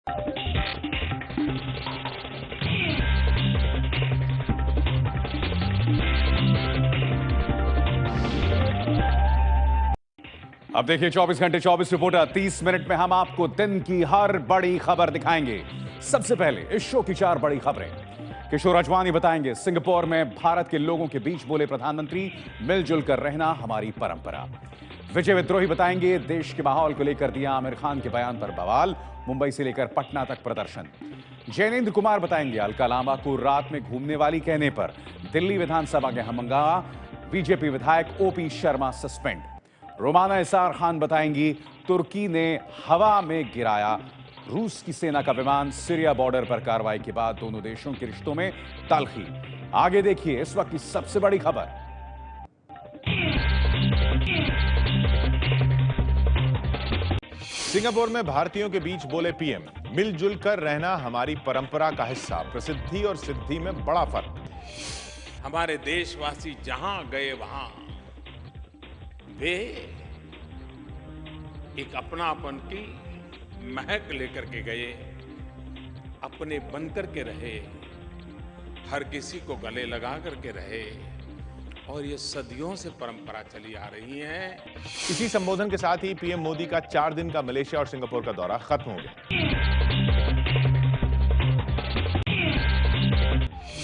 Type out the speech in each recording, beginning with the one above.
अब देखिए 24 घंटे 24 रिपोर्टर 30 मिनट में हम आपको दिन की हर बड़ी खबर दिखाएंगे। सबसे पहले इस शो की 4 बड़ी खबरें। किशोर अजवानी बताएंगे सिंगापुर में भारत के लोगों के बीच बोले प्रधानमंत्री, मिलजुल कर रहना हमारी परंपरा। विजय विद्रोही बताएंगे देश के माहौल को लेकर दिया आमिर खान के बयान पर बवाल, मुंबई से लेकर पटना तक प्रदर्शन। जैनेन्द्र कुमार बताएंगे अलका लांबा को रात में घूमने वाली कहने पर दिल्ली विधानसभा के हंगामा, बीजेपी विधायक ओपी शर्मा सस्पेंड। रोमाना इसार खान बताएंगी तुर्की ने हवा में गिराया रूस की सेना का विमान, सीरिया बॉर्डर पर कार्रवाई के बाद दोनों देशों के रिश्तों में तल्खी। आगे देखिए इस वक्त की सबसे बड़ी खबर। सिंगापुर में भारतीयों के बीच बोले पीएम, मिलजुल कर रहना हमारी परंपरा का हिस्सा। प्रसिद्धि और सिद्धि में बड़ा फर्क। हमारे देशवासी जहां गए वहां वे एक अपनापन की महक लेकर के गए, अपने बनकर के रहे, हर किसी को गले लगा करके रहे और ये सदियों से परंपरा चली आ रही है। इसी संबोधन के साथ ही पीएम मोदी का 4 दिन का मलेशिया और सिंगापुर का दौरा खत्म हो गया।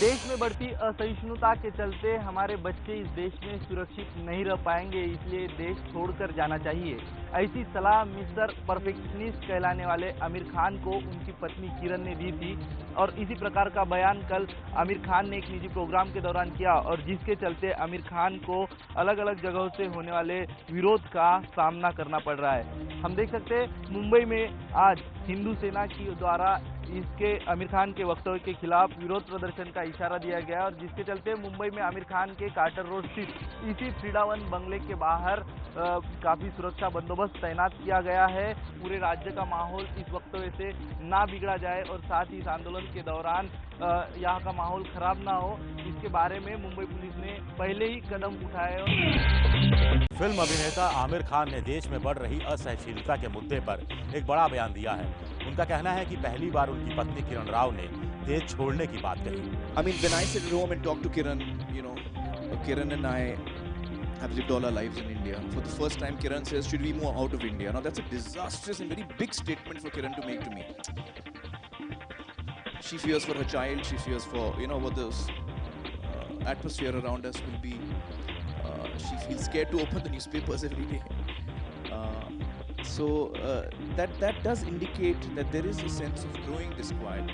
देश में बढ़ती असहिष्णुता के चलते हमारे बच्चे इस देश में सुरक्षित नहीं रह पाएंगे, इसलिए देश छोड़कर जाना चाहिए। ऐसी सलाह मिस्टर परफेक्शनिस्ट कहलाने वाले आमिर खान को उनकी पत्नी किरण ने दी थी और इसी प्रकार का बयान कल आमिर खान ने एक निजी प्रोग्राम के दौरान किया और जिसके चलते आमिर खान को अलग अलग जगहों से होने वाले विरोध का सामना करना पड़ रहा है। हम देख सकते हैं मुंबई में आज हिंदू सेना की द्वारा इसके आमिर खान के वक्तव्य के खिलाफ विरोध प्रदर्शन का इशारा दिया गया और जिसके चलते मुंबई में आमिर खान के कार्टर रोड स्थित इसी फ्रीडावन बंगले के बाहर काफी सुरक्षा बंदोबस्त तैनात किया गया है। पूरे राज्य का माहौल इस वक्तव्य से ना बिगड़ा जाए और साथ ही इस आंदोलन के दौरान यहाँ का माहौल खराब ना हो, इसके बारे में मुंबई पुलिस ने पहले ही कदम उठाए। फिल्म अभिनेता आमिर खान ने देश में बढ़ रही असहनशीलता के मुद्दे पर एक बड़ा बयान दिया है। उनका कहना है कि पहली बार उनकी पत्नी किरण राव ने देश छोड़ने की बात कही। I mean, when I sit at home and talk to Kiran, you know, Kiran and I have lived all our lives in India. For the first time, Kiran says, "Should we move out of India?" Now that's a disastrous and very big statement for Kiran to make to me. She fears for her child. She fears for, you know, what the atmosphere around us will be. She feels scared to open the newspapers every day. So that does indicate that there is a sense of growing disquiet.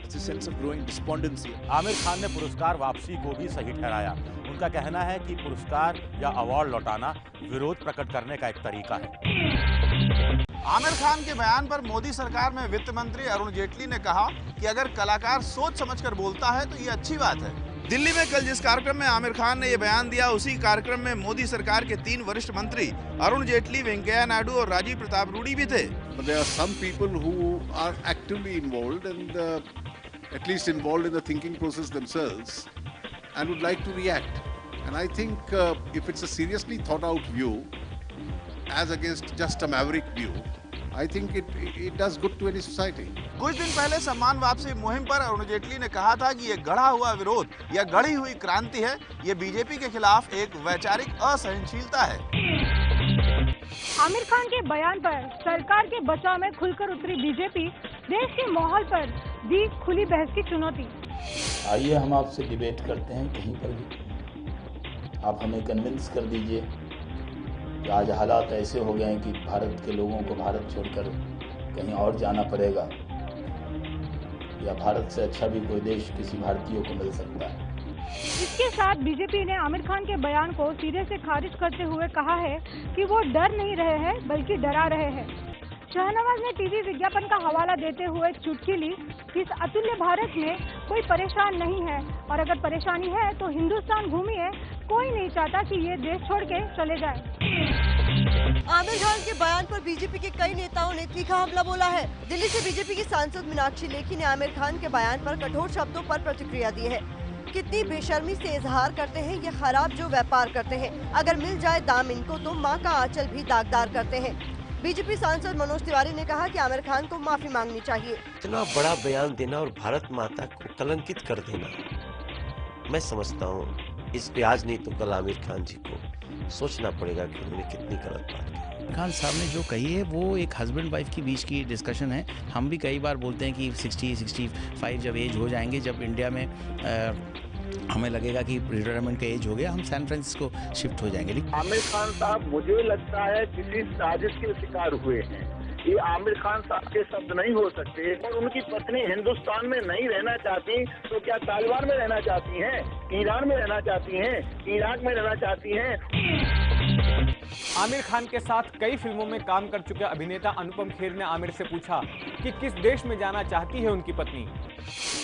It's a sense of growing despondency. Aamir Khan ने पुरस्कार वापसी को भी सही ठहराया। उनका कहना है कि पुरस्कार या अवार्ड लौटाना विरोध प्रकट करने का एक तरीका है। आमिर खान के बयान पर मोदी सरकार में वित्त मंत्री अरुण जेटली ने कहा कि अगर कलाकार सोच समझकर बोलता है तो ये अच्छी बात है। दिल्ली में कल जिस कार्यक्रम में आमिर खान ने ये बयान दिया, उसी कार्यक्रम में मोदी सरकार के 3 वरिष्ठ मंत्री अरुण जेटली, वेंकैया नायडू और राजीव प्रताप रूडी भी थे। There are some people who are actively involved and at least involved in the thinking process themselves and would like to react. And I think if it's a seriously thought out view as against just a maverick view, I think it does good to any society. कुछ दिन पहले सम्मान वापसी मुहिम पर अरुण जेटली ने कहा था कि ये गढ़ा हुआ विरोध या गढ़ी हुई क्रांति है, ये बीजेपी के खिलाफ एक वैचारिक असहनशीलता है। आमिर खान के बयान पर सरकार के बचाव में खुलकर उतरी बीजेपी, देश के माहौल पर दी खुली बहस की चुनौती। आइए हम आपसे डिबेट करते हैं कहीं पर भी। आप हमें कन्विंस कर दीजिए कि आज हालात ऐसे हो गए हैं कि भारत के लोगों को भारत छोड़कर कहीं और जाना पड़ेगा या भारत से अच्छा भी कोई देश किसी भारतीय को मिल सकता है। इसके साथ बीजेपी ने आमिर खान के बयान को सिरे से खारिज करते हुए कहा है कि वो डर नहीं रहे हैं बल्कि डरा रहे हैं। शाहनवाज ने टीवी विज्ञापन का हवाला देते हुए चुटकी ली, इस अतुल्य भारत में कोई परेशान नहीं है और अगर परेशानी है तो हिंदुस्तान घूमिए, कोई नहीं चाहता कि ये देश छोड़ के चले जाए। आमिर खान के बयान पर बीजेपी के कई नेताओं ने तीखा हमला बोला है। दिल्ली से बीजेपी की सांसद मीनाक्षी लेखी ने आमिर खान के बयान पर कठोर शब्दों पर प्रतिक्रिया दी है। कितनी बेशर्मी से इजहार करते हैं ये खराब जो व्यापार करते हैं, अगर मिल जाए दाम इनको तो माँ का आंचल भी दागदार करते हैं। बीजेपी सांसद मनोज तिवारी ने कहा कि आमिर खान को माफी मांगनी चाहिए। इतना बड़ा बयान देना और भारत माता को कलंकित कर देना, मैं समझता हूँ इस पे आज नहीं तो कल आमिर खान जी को सोचना पड़ेगा कि उन्होंने कितनी गलत बात की। खान साहब ने जो कही है वो एक हस्बैंड वाइफ के बीच की डिस्कशन है। हम भी कई बार बोलते हैं कि 60-65 जब एज हो जाएंगे, जब इंडिया में हमें लगेगा कि रिटायरमेंट का एज हो गया, हम सैन फ्रांसिस्को शिफ्ट हो जाएंगे। आमिर खान साहब मुझे लगता है किसी साजिश के शिकार हुए हैं। ये आमिर खान साहब के शब्द नहीं हो सकते। और उनकी पत्नी हिंदुस्तान में नहीं रहना चाहती तो क्या तालिबान में रहना चाहती हैं, ईरान में रहना चाहती हैं, इराक में रहना चाहती हैं? आमिर खान के साथ कई फिल्मों में काम कर चुके अभिनेता अनुपम खेर ने आमिर से पूछा कि किस देश में जाना चाहती है उनकी पत्नी।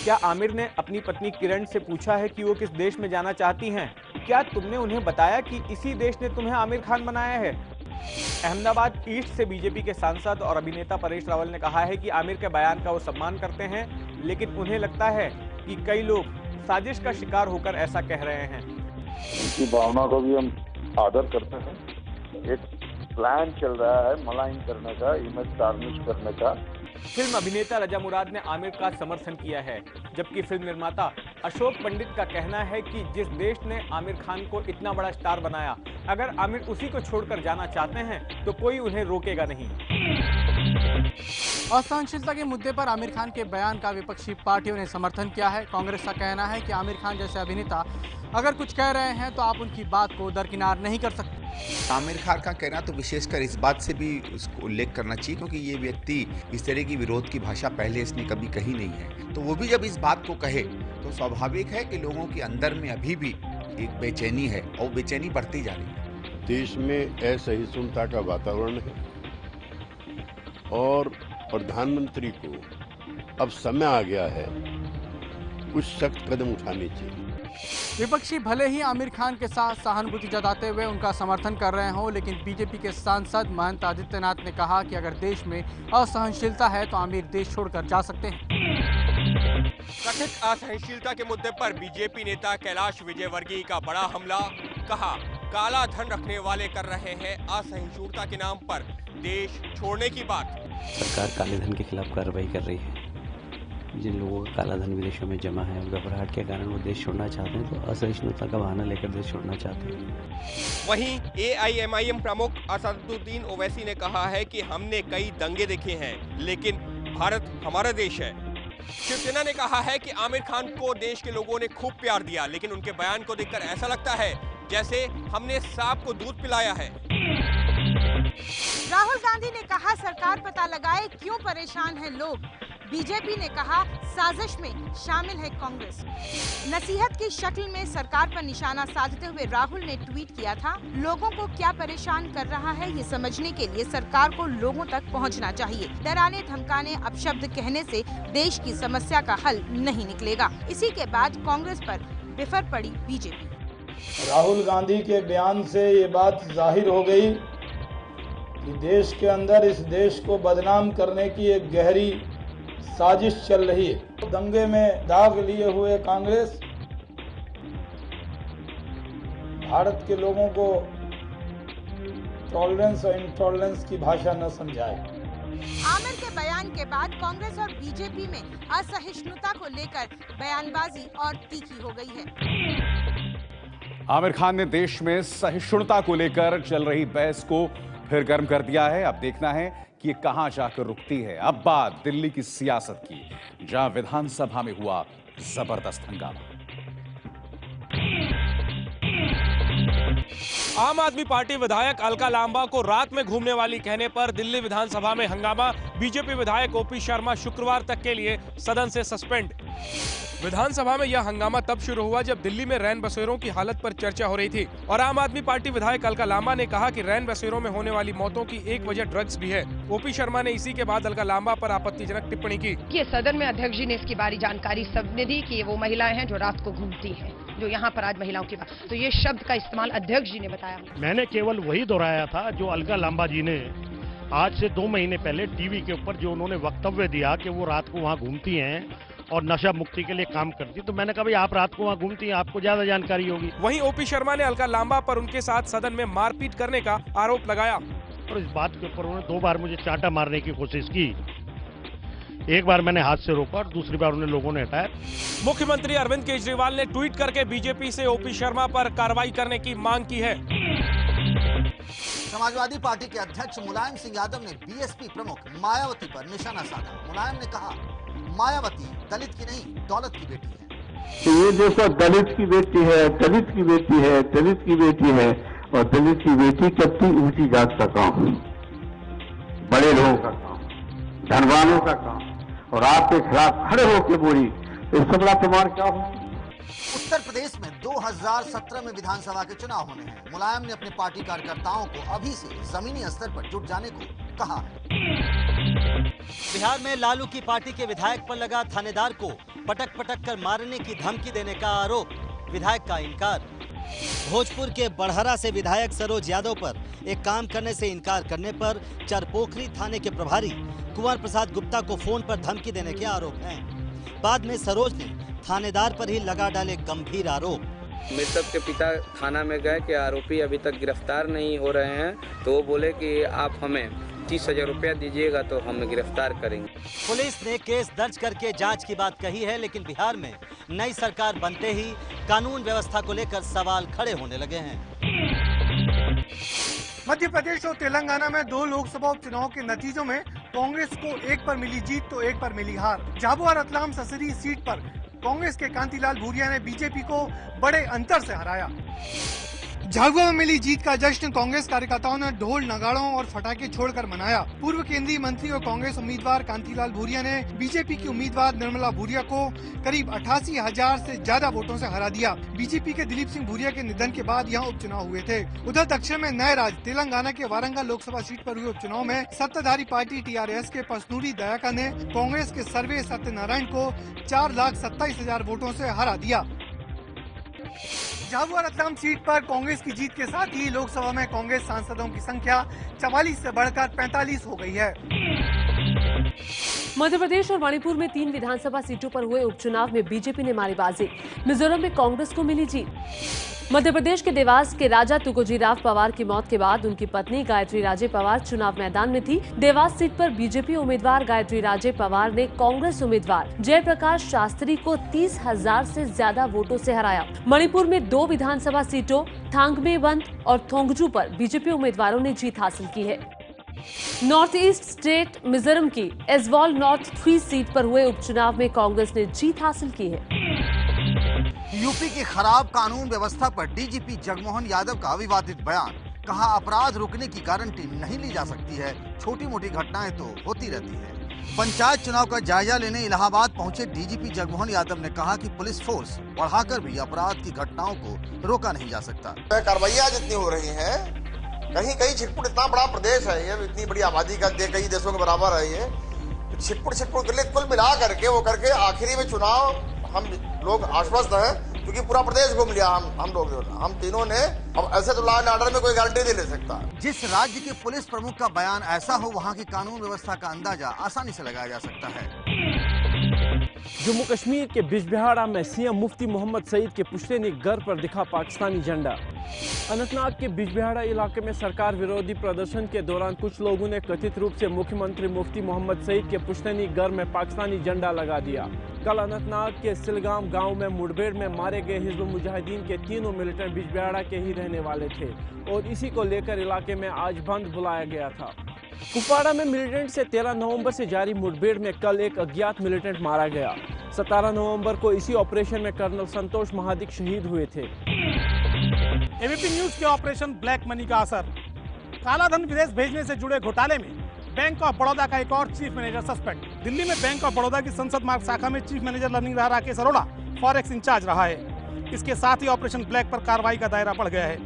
क्या आमिर ने अपनी पत्नी किरण से पूछा है कि वो किस देश में जाना चाहती हैं? क्या तुमने उन्हें बताया कि इसी देश ने तुम्हें आमिर खान बनाया है? अहमदाबाद ईस्ट से बीजेपी के सांसद और अभिनेता परेश रावल ने कहा है कि आमिर के बयान का वो सम्मान करते हैं, लेकिन उन्हें लगता है कि कई लोग साजिश का शिकार होकर ऐसा कह रहे हैं। उनकी भावना को भी हम आदर करते हैं। एक प्लान चल रहा है मलाइन करने का, इमेज टार्निश करने का। फिल्म अभिनेता रजा मुराद ने आमिर का समर्थन किया है, जबकि फिल्म निर्माता अशोक पंडित का कहना है कि जिस देश ने आमिर खान को इतना बड़ा स्टार बनाया, अगर आमिर उसी को छोड़कर जाना चाहते हैं तो कोई उन्हें रोकेगा नहीं। असहनशीलता के मुद्दे पर आमिर खान के बयान का विपक्षी पार्टियों ने समर्थन किया है। कांग्रेस का कहना है कि आमिर खान जैसे अभिनेता अगर कुछ कह रहे हैं तो आप उनकी बात को दरकिनार नहीं कर सकते। आमिर खान का कहना तो विशेषकर इस बात से भी उसको उल्लेख करना चाहिए क्योंकि ये व्यक्ति इस तरह की विरोध की भाषा पहले इसने कभी कही नहीं है, तो वो भी जब इस बात को कहे तो स्वाभाविक है कि लोगों के अंदर में अभी भी एक बेचैनी है और बेचैनी बढ़ती जा रही है। देश में असहिष्णुता का वातावरण है और प्रधानमंत्री को अब समय आ गया है कुछ सख्त कदम उठाने चाहिए। विपक्षी भले ही आमिर खान के साथ सहानुभूति जताते हुए उनका समर्थन कर रहे हों, लेकिन बीजेपी के सांसद महंत आदित्यनाथ ने कहा कि अगर देश में असहनशीलता है तो आमिर देश छोड़कर जा सकते हैं। कथित असहनशीलता के मुद्दे पर बीजेपी नेता कैलाश विजयवर्गीय का बड़ा हमला। कहा, काला धन रखने वाले कर रहे हैं असहिष्णुता के नाम पर देश छोड़ने की बात। सरकार काले धन के खिलाफ कार्रवाई कर रही है। जिन लोगों का काला धन विदेशों में जमा है, घबराहट के कारण वो देश छोड़ना चाहते हैं, तो असहिष्णुता का बहाना लेकर देश छोड़ना चाहते हैं। वहीं AIMIM प्रमुख असदुद्दीन ओवैसी ने कहा है कि हमने कई दंगे देखे हैं, लेकिन भारत हमारा देश है। शिवसेना ने कहा है कि आमिर खान को देश के लोगों ने खूब प्यार दिया, लेकिन उनके बयान को देखकर ऐसा लगता है जैसे हमने सांप को दूध पिलाया है। राहुल गांधी ने कहा, सरकार पता लगाए क्यों परेशान हैं लोग। बीजेपी ने कहा, साजिश में शामिल है कांग्रेस। नसीहत की शक्ल में सरकार पर निशाना साधते हुए राहुल ने ट्वीट किया था, लोगों को क्या परेशान कर रहा है ये समझने के लिए सरकार को लोगों तक पहुंचना चाहिए। डराने धमकाने अपशब्द कहने से देश की समस्या का हल नहीं निकलेगा। इसी के बाद कांग्रेस पर बिफर पड़ी बीजेपी। राहुल गांधी के बयान से ये बात जाहिर हो गई कि देश के अंदर इस देश को बदनाम करने की एक गहरी साजिश चल रही है। दंगे में दाग लिए हुए कांग्रेस भारत के लोगों को टॉलरेंस और इंटॉलरेंस की भाषा न समझाए। आमिर के बयान के बाद कांग्रेस और बीजेपी में असहिष्णुता को लेकर बयानबाजी और तीखी हो गई है। आमिर खान ने देश में सहिष्णुता को लेकर चल रही बहस को फिर गर्म कर दिया है। अब देखना है कि ये कहां जाकर रुकती है। अब बात दिल्ली की सियासत की, जहां विधानसभा में हुआ जबरदस्त हंगामा। आम आदमी पार्टी विधायक अलका लांबा को रात में घूमने वाली कहने पर दिल्ली विधानसभा में हंगामा। बीजेपी विधायक ओपी शर्मा शुक्रवार तक के लिए सदन से सस्पेंड। विधानसभा में यह हंगामा तब शुरू हुआ जब दिल्ली में रैन बसेरों की हालत पर चर्चा हो रही थी और आम आदमी पार्टी विधायक अलका लांबा ने कहा कि रैन बसेरों में होने वाली मौतों की एक वजह ड्रग्स भी है। ओपी शर्मा ने इसी के बाद अलका लांबा पर आपत्तिजनक टिप्पणी की। ये सदन में अध्यक्ष जी ने इसकी बारी जानकारी सबने दी कि वो महिलाएं हैं जो रात को घूमती हैं, जो यहाँ पर आज महिलाओं की बात, तो ये शब्द का इस्तेमाल अध्यक्ष जी ने बताया। मैंने केवल वही दोहराया था जो अलका लांबा जी ने आज से 2 महीने पहले टीवी के ऊपर जो उन्होंने वक्तव्य दिया कि वो रात को वहाँ घूमती हैं और नशा मुक्ति के लिए काम करती, तो मैंने कहा भाई आप रात को वहाँ घूमती हैं, आपको ज्यादा जानकारी होगी। वहीं ओपी शर्मा ने अलका लांबा पर उनके साथ सदन में मारपीट करने का आरोप लगाया। और इस बात के ऊपर उन्होंने 2 बार मुझे चांटा मारने की कोशिश की। एक बार मैंने हाथ से रोका और दूसरी बार उन्हें लोगों ने हटाया। मुख्यमंत्री अरविंद केजरीवाल ने ट्वीट करके बीजेपी से ओपी शर्मा पर कार्रवाई करने की मांग की है। समाजवादी पार्टी के अध्यक्ष मुलायम सिंह यादव ने बीएसपी प्रमुख मायावती पर निशाना साधा। मुलायम ने कहा, मायावती दलित की नहीं, दौलत की बेटी है। तो ये देखो, दलित की बेटी है, दलित की बेटी है, दलित की बेटी है, और दलित की बेटी कितनी ऊंची जात का काम, बड़े लोगों का काम, धनवानों का काम, और आपके खिलाफ खड़े होकर बोली, इससे बड़ा प्रमाण क्या हो? उत्तर प्रदेश में 2017 में विधानसभा के चुनाव होने हैं। मुलायम ने अपने पार्टी कार्यकर्ताओं को अभी से जमीनी स्तर पर जुट जाने को कहा है। बिहार में लालू की पार्टी के विधायक पर लगा थानेदार को पटक पटक कर मारने की धमकी देने का आरोप, विधायक का इनकार। भोजपुर के बड़हरा से विधायक सरोज यादव पर एक काम करने से इनकार करने पर चरपोखरी थाने के प्रभारी कुंवर प्रसाद गुप्ता को फोन पर धमकी देने के आरोप हैं। बाद में सरोज ने थानेदार पर ही लगा डाले गंभीर आरोप। मृतक के पिता थाना में गए कि आरोपी अभी तक गिरफ्तार नहीं हो रहे हैं, तो वो बोले कि आप हमें 30,000 रुपया दीजिएगा तो हम गिरफ्तार करेंगे। पुलिस ने केस दर्ज करके जांच की बात कही है, लेकिन बिहार में नई सरकार बनते ही कानून व्यवस्था को लेकर सवाल खड़े होने लगे हैं। मध्य प्रदेश और तेलंगाना में 2 लोकसभा उपचुनाव के नतीजों में कांग्रेस को एक पर मिली जीत तो एक पर मिली हार। झाबुआ रतलाम ससरी सीट पर कांग्रेस के कांतिलाल भूरिया ने बीजेपी को बड़े अंतर से हराया। झाबुआ में मिली जीत का जश्न कांग्रेस कार्यकर्ताओं ने ढोल नगाड़ों और फटाके छोड़कर मनाया। पूर्व केंद्रीय मंत्री और कांग्रेस उम्मीदवार कांतिलाल भूरिया ने बीजेपी की उम्मीदवार निर्मला भूरिया को करीब 88,000 से ज्यादा वोटों से हरा दिया। बीजेपी के दिलीप सिंह भूरिया के निधन के बाद यहाँ उपचुनाव हुए थे। उधर दक्षिण में नए राज्य तेलंगाना के वारंगल लोकसभा सीट पर हुए उपचुनाव में सत्ताधारी पार्टी टीआरएस के पसनूरी दयाका ने कांग्रेस के सर्वे सत्यनारायण को 4,27,000 वोटों से हरा दिया। झाबुआ रतलाम सीट पर कांग्रेस की जीत के साथ ही लोकसभा में कांग्रेस सांसदों की संख्या 44 से बढ़कर 45 हो गई है। मध्य प्रदेश और मणिपुर में 3 विधानसभा सीटों पर हुए उपचुनाव में बीजेपी ने मारी बाजी। मिजोरम में कांग्रेस को मिली जीत। मध्य प्रदेश के देवास के राजा तुकोजीराव पवार की मौत के बाद उनकी पत्नी गायत्री राजे पवार चुनाव मैदान में थी। देवास सीट पर बीजेपी उम्मीदवार गायत्री राजे पवार ने कांग्रेस उम्मीदवार जयप्रकाश शास्त्री को 30,000 से ज्यादा वोटों से हराया। मणिपुर में 2 विधानसभा सीटों थांगमेवंत और थोंगजू पर बीजेपी उम्मीदवारों ने जीत हासिल की है। नॉर्थ ईस्ट स्टेट मिजोरम की एजवॉल नॉर्थ 3 सीट पर हुए उपचुनाव में कांग्रेस ने जीत हासिल की है। यूपी की खराब कानून व्यवस्था पर डीजीपी जगमोहन यादव का विवादित बयान। कहा, अपराध रुकने की गारंटी नहीं ली जा सकती है, छोटी मोटी घटनाएं तो होती रहती है। पंचायत चुनाव का जायजा लेने इलाहाबाद पहुंचे डीजीपी जगमोहन यादव ने कहा कि पुलिस फोर्स बढ़ाकर भी अपराध की घटनाओं को रोका नहीं जा सकता। कार्रवाइयां जितनी हो रही है, कहीं कहीं छिटपुट, इतना बड़ा प्रदेश है ये, इतनी बड़ी आबादी का कई देशों के बराबर है ये, छिटपुट के लिए कुल मिला करके वो करके आखिरी में चुनाव हम लोग आश्वस्त हैं, क्योंकि पूरा प्रदेश घूम लिया हम तीनों ने। अब ऐसे तो लॉ एंड ऑर्डर में कोई गारंटी नहीं ले सकता। जिस राज्य के पुलिस प्रमुख का बयान ऐसा हो, वहां की कानून व्यवस्था का अंदाजा आसानी से लगाया जा सकता है। जम्मू कश्मीर के बिजबिहाड़ा में सीएम मुफ्ती मोहम्मद सईद के पुश्तैनी घर पर दिखा पाकिस्तानी झंडा। अनंतनाग के बिजबिहाड़ा इलाके में सरकार विरोधी प्रदर्शन के दौरान कुछ लोगों ने कथित रूप से मुख्यमंत्री मुफ्ती मोहम्मद सईद के पुश्तैनी घर में पाकिस्तानी झंडा लगा दिया। कल अनंतनाग के सिलगाम गांव में मुठभेड़ में मारे गए हिजबुल मुजाहिदीन के तीनों मिलिटेंट बिजबिहाड़ा के ही रहने वाले थे और इसी को लेकर इलाके में आज बंद बुलाया गया था। कुपवाड़ा में मिलिटेंट से 13 नवंबर से जारी मुठभेड़ में कल एक अज्ञात मिलिटेंट मारा गया। 17 नवंबर को इसी ऑपरेशन में कर्नल संतोष महादिक शहीद हुए थे। एबीपी न्यूज के ऑपरेशन ब्लैक मनी का असर। कालाधन विदेश भेजने से जुड़े घोटाले में बैंक ऑफ बड़ौदा का एक और चीफ मैनेजर सस्पेंड। दिल्ली में बैंक ऑफ बड़ौदा की संसद मार्ग शाखा में चीफ मैनेजर लर्निंग रहा राकेश अरोड़ा फॉरेक्स इंचार्ज रहा है। इसके साथ ही ऑपरेशन ब्लैक पर कार्रवाई का दायरा बढ़ गया है।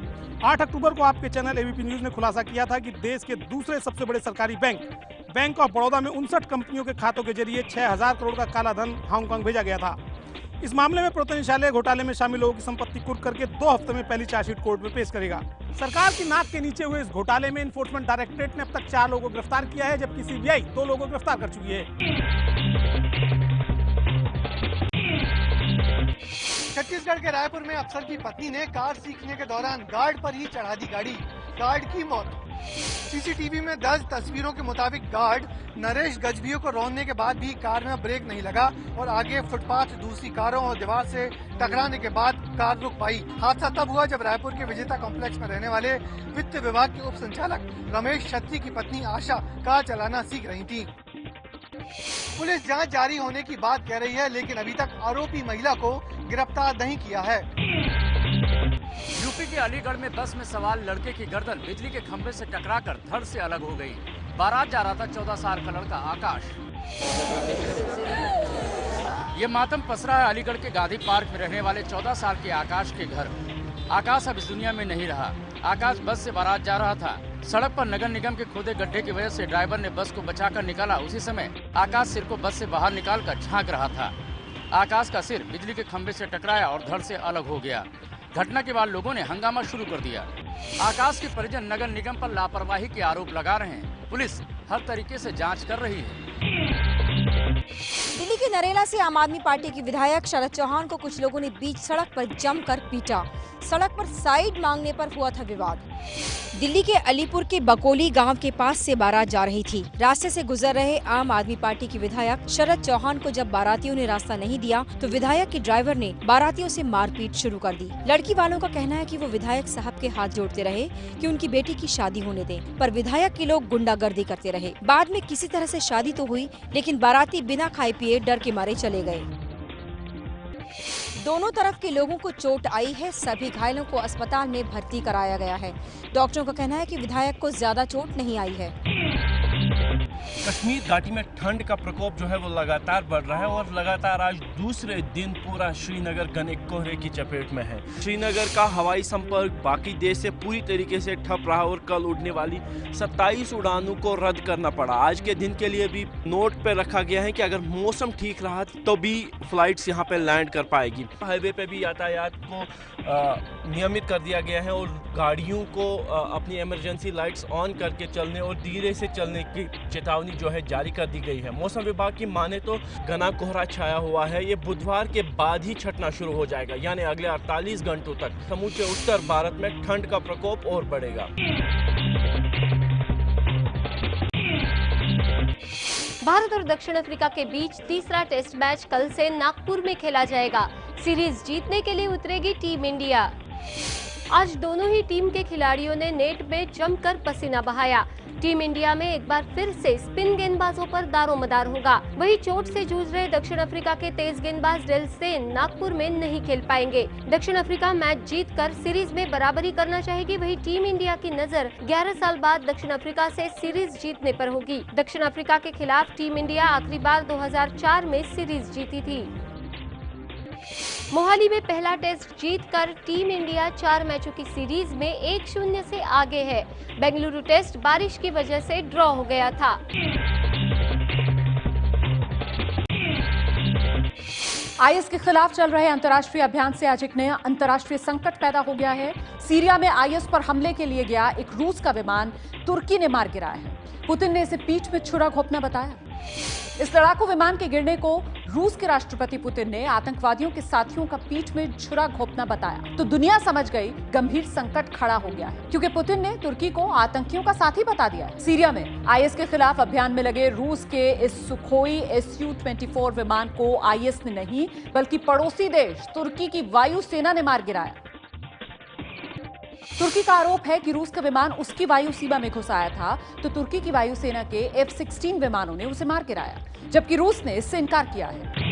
8 अक्टूबर को आपके चैनल एबीपी न्यूज ने खुलासा किया था कि देश के दूसरे सबसे बड़े सरकारी बैंक ऑफ बड़ौदा में 59 कंपनियों के खातों के जरिए 6,000 करोड़ का काला धन हांगकांग भेजा गया था। इस मामले में प्रवर्तन निदेशालय घोटाले में शामिल लोगों की संपत्ति कुर्क करके 2 हफ्ते में पहली चार्जशीट कोर्ट में पेश करेगा। सरकार की नाक के नीचे हुए इस घोटाले में एनफोर्समेंट डायरेक्टरेट ने अब तक 4 लोगों को गिरफ्तार किया है, जबकि सीबीआई 2 लोगों को गिरफ्तार कर चुकी है। छत्तीसगढ़ के रायपुर में अफसर की पत्नी ने कार सीखने के दौरान गार्ड पर ही चढ़ा दी गाड़ी, गार्ड की मौत। सीसीटीवी में दर्ज तस्वीरों के मुताबिक गार्ड नरेश गजभियों को रौंदने के बाद भी कार में ब्रेक नहीं लगा और आगे फुटपाथ दूसरी कारों और दीवार से टकराने के बाद कार रुक पाई। हादसा तब हुआ जब रायपुर के विजेता कॉम्प्लेक्स में रहने वाले वित्त विभाग के उप संचालक रमेश छत्री की पत्नी आशा कार चलाना सीख रही थी। पुलिस जांच जारी होने की बात कह रही है, लेकिन अभी तक आरोपी महिला को गिरफ्तार नहीं किया है। यूपी के अलीगढ़ में बस में सवार लड़के की गर्दन बिजली के खंभे से टकराकर धड़ से अलग हो गई। बारात जा रहा था 14 साल का लड़का आकाश। ये मातम पसरा है अलीगढ़ के गांधी पार्क में रहने वाले 14 साल के आकाश के घर। आकाश अब इस दुनिया में नहीं रहा। आकाश बस से बारात जा रहा था। सड़क पर नगर निगम के खोदे गड्ढे की वजह से ड्राइवर ने बस को बचाकर निकाला। उसी समय आकाश सिर को बस से बाहर निकालकर झांक रहा था। आकाश का सिर बिजली के खंभे से टकराया और धड़ से अलग हो गया। घटना के बाद लोगों ने हंगामा शुरू कर दिया। आकाश के परिजन नगर निगम पर लापरवाही के आरोप लगा रहे हैं। पुलिस हर तरीके से जांच कर रही है। दिल्ली के नरेला से आम आदमी पार्टी के विधायक शरद चौहान को कुछ लोगों ने बीच सड़क पर जमकर पीटा। सड़क पर साइड मांगने पर हुआ था विवाद। दिल्ली के अलीपुर के बकोली गांव के पास से बारात जा रही थी। रास्ते से गुजर रहे आम आदमी पार्टी के विधायक शरद चौहान को जब बारातियों ने रास्ता नहीं दिया तो विधायक के ड्राइवर ने बारातियों से मारपीट शुरू कर दी। लड़की वालों का कहना है कि वो विधायक साहब के हाथ जोड़ते रहे कि उनकी बेटी की शादी होने दें, पर विधायक के लोग गुंडागर्दी करते रहे। बाद में किसी तरह से शादी तो हुई, लेकिन बाराती बिना खाए पिए डर के मारे चले गए। दोनों तरफ के लोगों को चोट आई है। सभी घायलों को अस्पताल में भर्ती कराया गया है। डॉक्टरों का कहना है कि विधायक को ज्यादा चोट नहीं आई है। कश्मीर घाटी में ठंड का प्रकोप जो है वो लगातार बढ़ रहा है और लगातार आज दूसरे दिन पूरा श्रीनगर घने कोहरे की चपेट में है। श्रीनगर का हवाई संपर्क बाकी देश से पूरी तरीके से ठप रहा और कल उड़ने वाली 27 उड़ानों को रद्द करना पड़ा। आज के दिन के लिए भी नोट पे रखा गया है कि अगर मौसम ठीक रहा तो भी फ्लाइट्स यहाँ पे लैंड कर पाएगी। हाईवे पे भी यातायात को नियमित कर दिया गया है और गाड़ियों को अपनी इमरजेंसी लाइट्स ऑन करके चलने और धीरे से चलने की चेतावनी जो है जारी कर दी गई है। मौसम विभाग की माने तो घना कोहरा छाया हुआ है। ये बुधवार के बाद ही छटना शुरू हो जाएगा, यानी अगले 48 घंटों तक समूचे उत्तर भारत में ठंड का प्रकोप और बढ़ेगा। भारत और दक्षिण अफ्रीका के बीच तीसरा टेस्ट मैच कल से नागपुर में खेला जाएगा। सीरीज जीतने के लिए उतरेगी टीम इंडिया। आज दोनों ही टीम के खिलाड़ियों ने नेट में जमकर पसीना बहाया। टीम इंडिया में एक बार फिर से स्पिन गेंदबाजों पर दारोमदार होगा। वहीं चोट से जूझ रहे दक्षिण अफ्रीका के तेज गेंदबाज डेल स्टेन नागपुर में नहीं खेल पाएंगे। दक्षिण अफ्रीका मैच जीतकर सीरीज में बराबरी करना चाहेगी। वहीं टीम इंडिया की नजर 11 साल बाद दक्षिण अफ्रीका से सीरीज जीतने पर होगी। दक्षिण अफ्रीका के खिलाफ टीम इंडिया आखिरी बार 2004 में सीरीज जीती थी। मोहाली में पहला टेस्ट जीतकर टीम इंडिया 4 मैचों की सीरीज में 1-0 से आगे है। बेंगलुरु टेस्ट बारिश की वजह से ड्रॉ हो गया था। आईएस के खिलाफ चल रहे अंतर्राष्ट्रीय अभियान से आज एक नया अंतर्राष्ट्रीय संकट पैदा हो गया है। सीरिया में आईएस पर हमले के लिए गया एक रूस का विमान तुर्की ने मार गिराया है। पुतिन ने इसे पीठ में छुरा घोंपना बताया। इस लड़ाकू विमान के गिरने को रूस के राष्ट्रपति पुतिन ने आतंकवादियों के साथियों का पीठ में छुरा घोंपना बताया तो दुनिया समझ गई गंभीर संकट खड़ा हो गया है, क्योंकि पुतिन ने तुर्की को आतंकियों का साथी बता दिया है। सीरिया में आईएस के खिलाफ अभियान में लगे रूस के इस सुखोई Su-24 विमान को आईएस ने नहीं बल्कि पड़ोसी देश तुर्की की वायुसेना ने मार गिराया। तुर्की का आरोप है कि रूस का विमान उसकी वायु सीमा में घुस आया था तो तुर्की की वायुसेना के F-16 विमानों ने उसे मार गिराया, जबकि रूस ने इससे इनकार किया है।